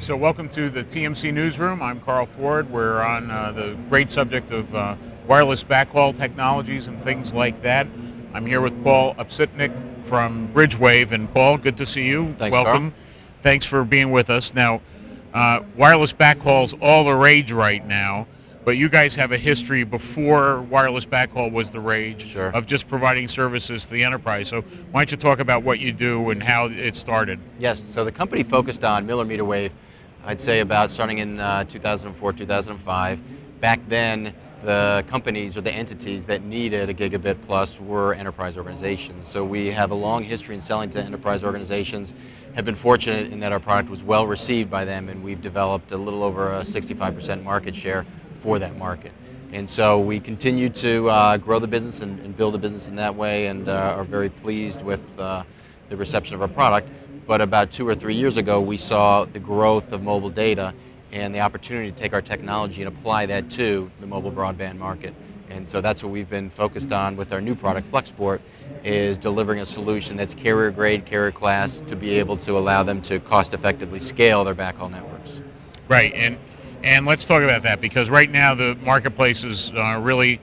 So welcome to the TMC Newsroom. I'm Carl Ford. We're on the great subject of wireless backhaul technologies and things like that. I'm here with Paul Obsitnik from Bridegewave. And Paul, good to see you. Thanks, welcome. Carl. Thanks for being with us. Now, wireless backhaul's all the rage right now, but you guys have a history before wireless backhaul was the rage. Sure. Of just providing services to the enterprise. So why don't you talk about what you do and how it started? Yes, so the company focused on millimeter wave, I'd say about starting in 2004, 2005. Back then, the companies or the entities that needed a gigabit plus were enterprise organizations. So we have a long history in selling to enterprise organizations, have been fortunate in that our product was well received by them, and we've developed a little over a 65% market share for that market. And so we continue to grow the business and build a business in that way, and are very pleased with the reception of our product. But about 2 or 3 years ago, we saw the growth of mobile data and the opportunity to take our technology and apply that to the mobile broadband market. And so that's what we've been focused on with our new product, FlexPort, is delivering a solution that's carrier grade, carrier class, to be able to allow them to cost effectively scale their backhaul networks. Right, and let's talk about that, because right now the marketplace is really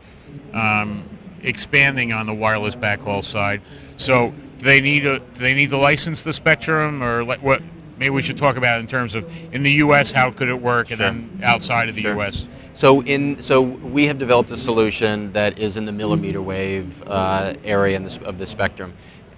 expanding on the wireless backhaul side. So do they need to license the spectrum, or what? Maybe we should talk about it in terms of in the U.S. how could it work, and Sure. then outside of the Sure. U.S. So we have developed a solution that is in the millimeter wave area of the spectrum.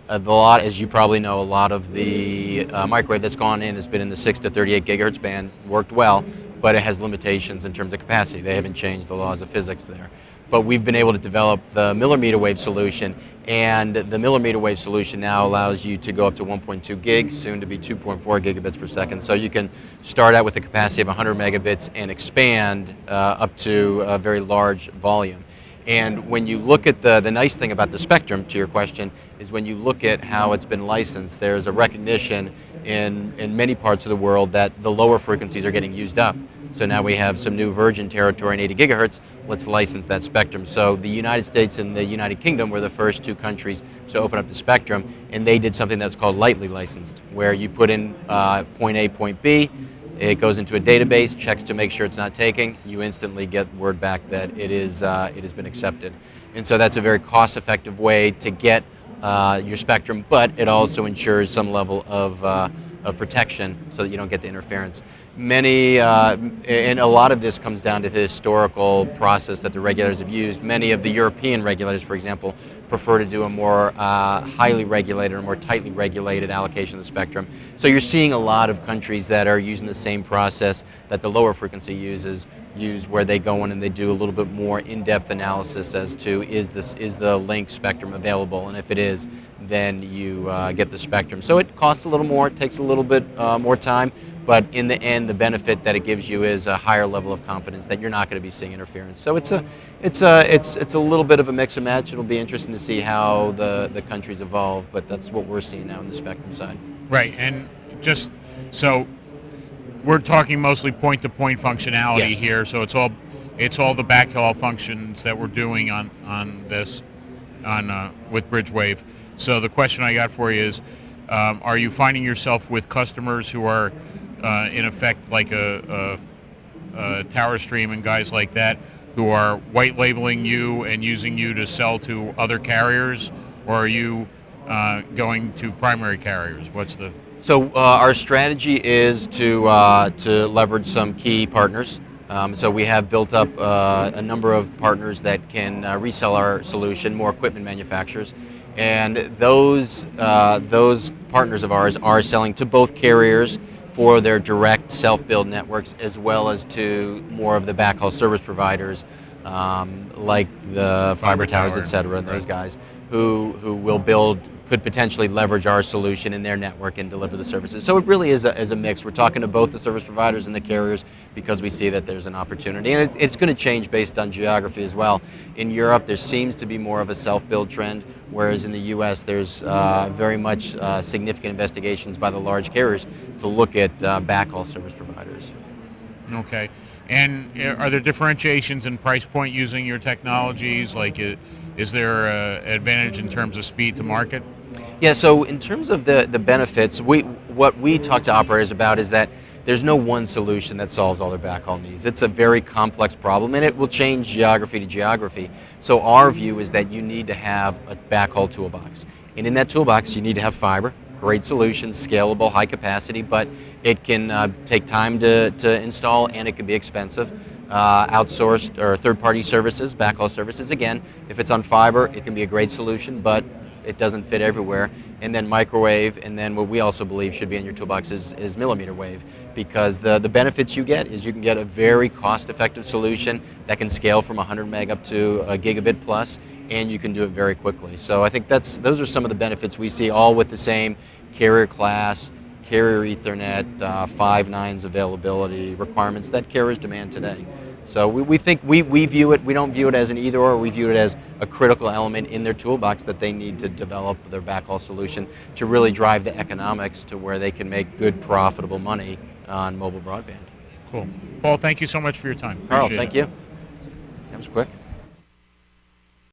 As you probably know, a lot of the microwave that's gone in has been in the 6 to 38 gigahertz band, worked well, but it has limitations in terms of capacity. They haven't changed the laws of physics there. But we've been able to develop the millimeter wave solution, and the millimeter wave solution now allows you to go up to 1.2 gigs, soon to be 2.4 gigabits per second. So you can start out with a capacity of 100 megabits and expand up to a very large volume. And when you look at the nice thing about the spectrum, to your question, is when you look at how it's been licensed, there's a recognition in many parts of the world that the lower frequencies are getting used up. So now we have some new virgin territory in 80 gigahertz. Let's license that spectrum. So the United States and the United Kingdom were the first two countries to open up the spectrum, and they did something that's called lightly licensed, where you put in point A, point B, it goes into a database, checks to make sure it's not taking, you instantly get word back that it has been accepted. And so that's a very cost-effective way to get your spectrum, but it also ensures some level of protection so that you don't get the interference. And a lot of this comes down to the historical process that the regulators have used. Many of the European regulators, for example, prefer to do a more highly regulated or more tightly regulated allocation of the spectrum. So you're seeing a lot of countries that are using the same process that the lower frequency use, where they go in and they do a little bit more in-depth analysis as to is the link spectrum available, and if it is, then you get the spectrum. So it costs a little more, it takes a little bit more time, but in the end, the benefit that it gives you is a higher level of confidence that you're not going to be seeing interference. So it's a little bit of a mix and match. It'll be interesting to see how the countries evolve, but that's what we're seeing now on the spectrum side. Right, and just so we're talking mostly point-to-point functionality Yes. here. So it's all the backhaul functions that we're doing on with Bridegewave. So the question I got for you is, are you finding yourself with customers who are in effect like a Tower Stream and guys like that, who are white labeling you and using you to sell to other carriers, or are you going to primary carriers? What's the... So our strategy is to leverage some key partners. So we have built up a number of partners that can resell our solution, more equipment manufacturers, and those partners of ours are selling to both carriers for their direct self-build networks, as well as to more of the backhaul service providers, like the fiber towers, et cetera, those guys who could potentially leverage our solution in their network and deliver the services. So it really is a mix. We're talking to both the service providers and the carriers because we see that there's an opportunity. And it's going to change based on geography as well. In Europe, there seems to be more of a self-build trend, whereas in the U.S., there's very much significant investigations by the large carriers to look at backhaul service providers. Okay. And are there differentiations in price point using your technologies? Like, is there an advantage in terms of speed to market? Yeah, so in terms of the benefits, what we talk to operators about is that there's no one solution that solves all their backhaul needs. It's a very complex problem, and it will change geography to geography. So our view is that you need to have a backhaul toolbox. And in that toolbox, you need to have fiber, great solution, scalable, high capacity, but it can take time to install, and it can be expensive. Outsourced or third-party services, backhaul services, again, if it's on fiber, it can be a great solution, but it doesn't fit everywhere. And then microwave, and then what we also believe should be in your toolbox is millimeter wave, because the benefits you get is you can get a very cost-effective solution that can scale from 100 meg up to a gigabit plus, and you can do it very quickly. So I think those are some of the benefits we see, all with the same carrier class, carrier Ethernet, 5 nines availability requirements that carriers demand today. So we think we view it, we don't view it as an either or, we view it as a critical element in their toolbox that they need to develop their backhaul solution to really drive the economics to where they can make good, profitable money on mobile broadband. Cool. Paul, thank you so much for your time. Carl, Appreciate thank it. you. That was quick.